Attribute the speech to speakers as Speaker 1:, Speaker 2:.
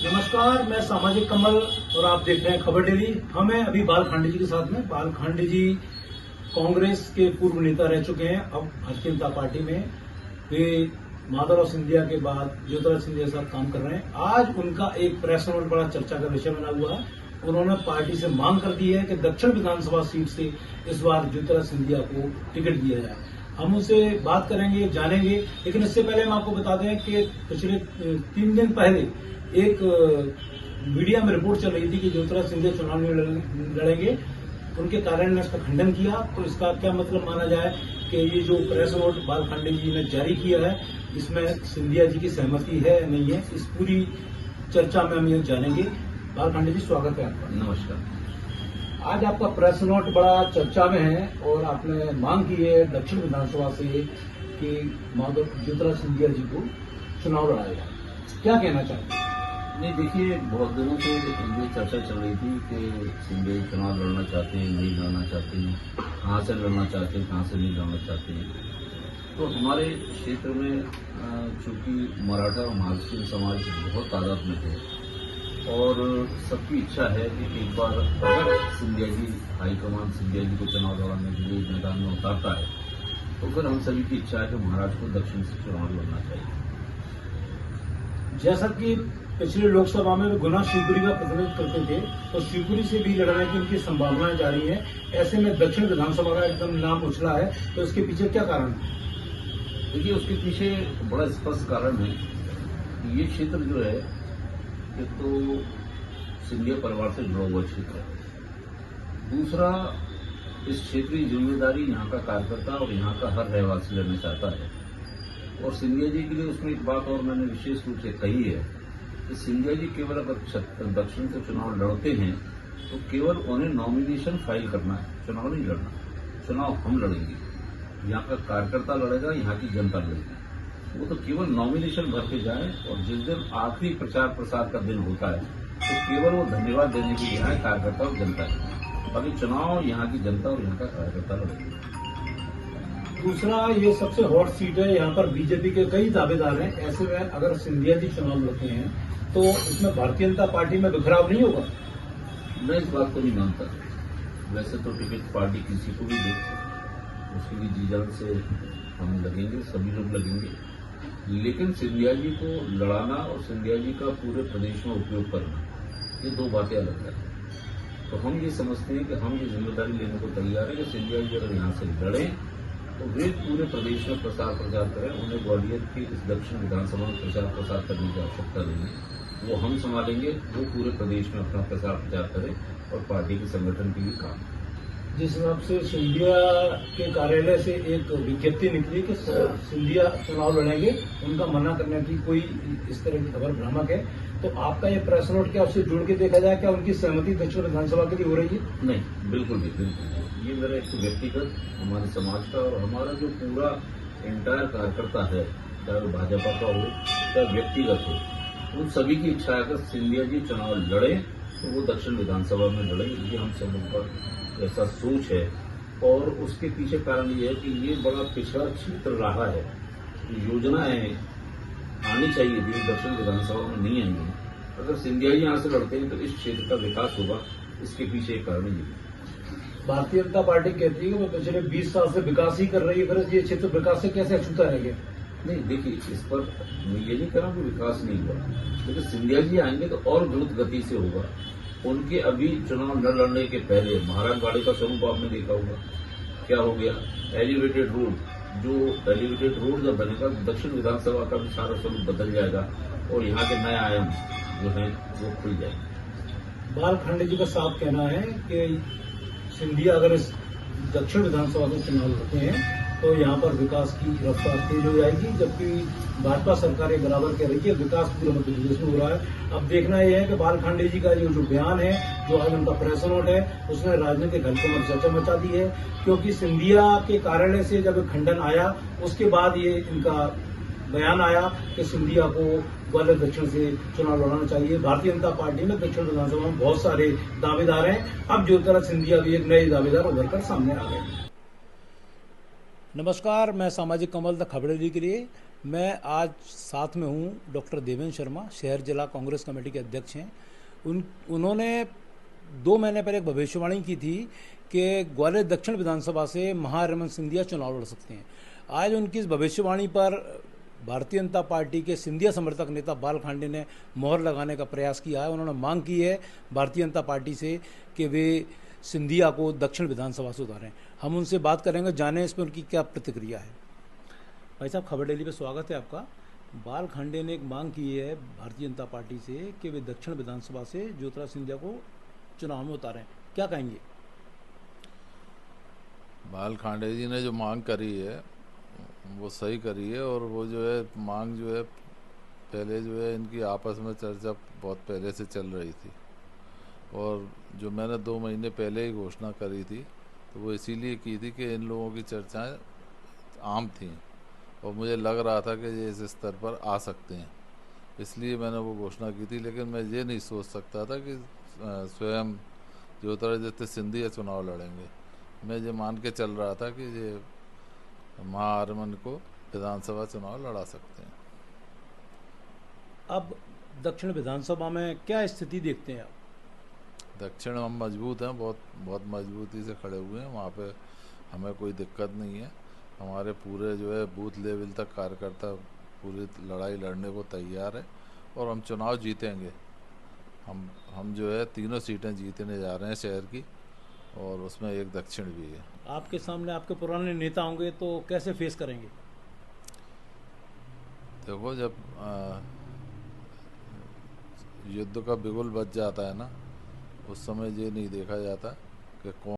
Speaker 1: नमस्कार, मैं सामाजिक कमल और आप देख रहे हैं खबर डेली। हम हैं अभी बाल खांडे जी के साथ में। बाल खांडे जी कांग्रेस के पूर्व नेता रह चुके हैं, अब भारतीय जनता पार्टी में वे माधवराव सिंधिया के बाद ज्योतिराज सिंधिया के साथ काम कर रहे हैं। आज उनका एक प्रेस नोट बड़ा चर्चा का विषय बना हुआ है। उन्होंने पार्टी से मांग कर दी है कि दक्षिण विधानसभा सीट से इस बार ज्योतिराज सिंधिया को टिकट दिया जाए। हम उनसे बात करेंगे, जानेंगे, लेकिन इससे पहले हम आपको बता दें कि पिछले 3 दिन पहले एक मीडिया में रिपोर्ट चल रही थी कि ज्योतिराज सिंधिया चुनाव में लड़ेंगे। उनके कार्यालय ने इसका खंडन किया। तो इसका क्या मतलब माना जाए कि ये जो प्रेस नोट बाल खांडे जी ने जारी किया है, इसमें सिंधिया जी की सहमति है या नहीं है, इस पूरी चर्चा में हम ये जानेंगे। बाल खांडे जी, स्वागत है आपका।
Speaker 2: नमस्कार।
Speaker 1: आज आपका प्रेस नोट बड़ा चर्चा में है और आपने मांग की है दक्षिण विधानसभा से कि ज्योतिराज सिंधिया जी को चुनाव लड़ाया जाए। क्या कहना चाहते हैं?
Speaker 2: नहीं, देखिए, बहुत दिनों से ये चर्चा चल रही थी कि सिंधिया जी चुनाव लड़ना चाहते हैं, नहीं लड़ना चाहते हैं, कहाँ से लड़ना चाहते हैं, कहाँ से नहीं लड़ना चाहते हैं। तो हमारे क्षेत्र में चूंकि मराठा और महाराष्ट्रीय समाज बहुत तादाद में थे और सबकी इच्छा है कि एक बार अगर सिंधिया जी हाईकमान सिंधिया जी को चुनाव लड़ाने के लिए मैदान में उतारता है तो फिर हम सभी की इच्छा है कि महाराष्ट्र को दक्षिण से चुनाव लड़ना चाहिए।
Speaker 1: जैसा कि पिछले लोकसभा में गुना शिवपुरी का प्रतिनिधित्व करते थे, तो शिवपुरी से भी लड़ने की उनकी संभावनाएं जारी हैं। ऐसे में दक्षिण विधानसभा का एकदम नाम उछला है, तो इसके पीछे क्या कारण है?
Speaker 2: देखिए, उसके पीछे बड़ा स्पष्ट कारण है कि ये क्षेत्र जो है एक तो सिंधिया परिवार से जुड़ा हुआ क्षेत्र है। दूसरा, इस क्षेत्र की जिम्मेदारी यहाँ का कार्यकर्ता और यहाँ का हर रहवासी लेना चाहता है। और सिंधिया जी के लिए उसमें एक बात और मैंने विशेष रूप से कही है कि सिंधिया जी केवल अगर दक्षिण से चुनाव लड़ते हैं तो केवल उन्हें नॉमिनेशन फाइल करना है, चुनाव नहीं लड़ना। चुनाव हम लड़ेंगे, यहाँ का कार्यकर्ता लड़ेगा, यहाँ की जनता लड़ेगी। वो तो केवल नॉमिनेशन भर के जाए और जिस दिन आखिरी प्रचार प्रसार का दिन होता है तो केवल वो धन्यवाद देने के लिए आए कार्यकर्ता और जनता है। बाकी चुनाव यहाँ की जनता और यहाँ का कार्यकर्ता लड़ेगी।
Speaker 1: दूसरा, ये सबसे हॉट सीट है, यहाँ पर बीजेपी के कई दावेदार हैं। ऐसे में अगर सिंधिया जी चुनाव लड़ते हैं तो इसमें भारतीय जनता पार्टी में बिखराव नहीं होगा?
Speaker 2: मैं इस बात को नहीं मानता। वैसे तो टिकट पार्टी किसी को भी दे, उसकी भी जी जान से हम लगेंगे, सभी लोग लगेंगे। लेकिन सिंधिया जी को लड़ाना और सिंधिया जी का पूरे प्रदेश में उपयोग करना, ये दो बातें अलग हैं। तो हम ये समझते हैं कि हम ये जिम्मेदारी लेने को तैयार है कि सिंधिया जी अगर यहाँ से लड़ें तो वे पूरे प्रदेश में प्रचार करें। उन्हें ग्वालियर की इस दक्षिण विधानसभा में प्रचार प्रसार करने की आवश्यकता नहीं है, वो हम संभालेंगे। वो पूरे प्रदेश में अपना प्रचार करें और पार्टी के संगठन के लिए काम।
Speaker 1: जिस हिसाब से सिंधिया के कार्यालय से एक विज्ञप्ति निकली कि सिंधिया चुनाव लड़ेंगे, उनका मना करने की कोई इस तरह की खबर भ्रामक है, तो आपका ये प्रेस नोट क्या उससे जुड़ के देखा जाए? क्या उनकी सहमति दक्षिण विधानसभा के लिए हो रही है?
Speaker 2: नहीं, बिल्कुल भी, बिल्कुल। ये मेरा एक व्यक्तिगत, हमारे समाज का और हमारा जो पूरा एंटायर कार्यकर्ता है, चाहे वो भाजपा का हो चाहे व्यक्तिगत हो, उन सभी की इच्छा है कि सिंधिया जी चुनाव लड़े तो वो दक्षिण विधानसभा में लड़े। ये हम सब का ऐसा सोच है। और उसके पीछे कारण ये है कि ये बड़ा पिछड़ा क्षेत्र रहा है। योजनाएं आनी चाहिए थी, दक्षिण विधानसभा में नहीं आई है। अगर सिंधिया जी यहाँ से लड़ते हैं तो इस क्षेत्र का विकास होगा। इसके पीछे एक कारण ये है।
Speaker 1: भारतीय जनता पार्टी कहती है कि वो पिछले 20 साल से विकास ही कर रही है, फिर ये क्षेत्र विकास से कैसे अछूता रह गया?
Speaker 2: नहीं, देखिए, इस पर मैं ये नहीं कह रहा हूँ कि विकास नहीं हुआ, लेकिन सिंधिया जी आएंगे तो और द्रुत गति से होगा। उनके अभी चुनाव न लड़ने के पहले महाराजवाड़े का स्वरूप आपने देखा होगा, क्या हो गया। एलिवेटेड रोड जब बनेगा दक्षिण विधानसभा का भी सारा स्वरूप बदल जाएगा और यहाँ के नए आयाम जो है वो खुल जाएंगे।
Speaker 1: बाल खांडे जी का साफ कहना है कि सिंधिया अगर इस दक्षिण विधानसभा में चुनाव लड़ते हैं तो यहाँ पर विकास की रफ्तार तेज हो जाएगी, जबकि भाजपा सरकार ये बराबर कह रही है विकास पूरे मध्य प्रदेश में हो रहा है। अब देखना यह है कि बाल खांडे जी का जो बयान है, जो आज उनका प्रेस नोट है, उसने राजनीतिक हलकों में चर्चा मचा दी है। क्योंकि सिंधिया के कार्यालय से जब खंडन आया उसके बाद ये इनका बयान आया कि सिंधिया को ग्वालियर दक्षिण से चुनाव लड़ना चाहिए। भारतीय जनता पार्टी में दक्षिण विधानसभा में बहुत सारे दावेदार हैं। अब ज्योतिराज सिंधिया भी एक नए दावेदार उभर कर सामने आ गए। नमस्कार, मैं सामाजिक कमल द खबर डेली के लिए मैं आज साथ में हूँ डॉक्टर देवेंद्र शर्मा, शहर जिला कांग्रेस कमेटी के अध्यक्ष हैं। उन्होंने 2 महीने पहले एक भविष्यवाणी की थी कि ग्वालियर दक्षिण विधानसभा से महारमन सिंधिया चुनाव लड़ सकते हैं। आज उनकी इस भविष्यवाणी पर भारतीय जनता पार्टी के सिंधिया समर्थक नेता बाल खांडे ने मोहर लगाने का प्रयास किया है। उन्होंने मांग की है भारतीय जनता पार्टी से कि वे सिंधिया को दक्षिण विधानसभा से उतारें। हम उनसे बात करेंगे, जानें इस पर उनकी क्या प्रतिक्रिया है। भाई साहब, खबर डेली पे स्वागत है आपका। बाल खांडे ने एक मांग की है भारतीय जनता पार्टी से कि वे दक्षिण विधानसभा से ज्योतिराज सिंधिया को चुनाव में उतारें, क्या कहेंगे?
Speaker 3: बाल खांडे जी ने जो मांग करी है वो सही करी है, और वो जो है मांग जो है पहले जो है इनकी आपस में चर्चा बहुत पहले से चल रही थी, और जो मैंने 2 महीने पहले ही घोषणा करी थी तो वो इसीलिए की थी कि इन लोगों की चर्चाएं आम थीं और मुझे लग रहा था कि ये इस स्तर पर आ सकते हैं, इसलिए मैंने वो घोषणा की थी। लेकिन मैं ये नहीं सोच सकता था कि स्वयं ज्योतिरादित्य सिंधिया चुनाव लड़ेंगे। मैं ये मान के चल रहा था कि ये महाआरमन को विधानसभा चुनाव लड़ा सकते हैं।
Speaker 1: अब दक्षिण विधानसभा में क्या स्थिति देखते हैं आप?
Speaker 3: दक्षिण हम मजबूत हैं, बहुत मजबूती से खड़े हुए हैं, वहाँ पे हमें कोई दिक्कत नहीं है। हमारे पूरे जो है बूथ लेवल तक कार्यकर्ता पूरी लड़ाई लड़ने को तैयार है और हम चुनाव जीतेंगे। हम जो है 3 सीटें जीतने जा रहे हैं शहर की, और उसमें एक दक्षिण भी है।
Speaker 1: आपके सामने आपके पुराने नेता होंगे तो कैसे फेस करेंगे?
Speaker 3: देखो, जब युद्ध का बिगुल बज जाता है ना, उस समय ये नहीं देखा जाता कि कौन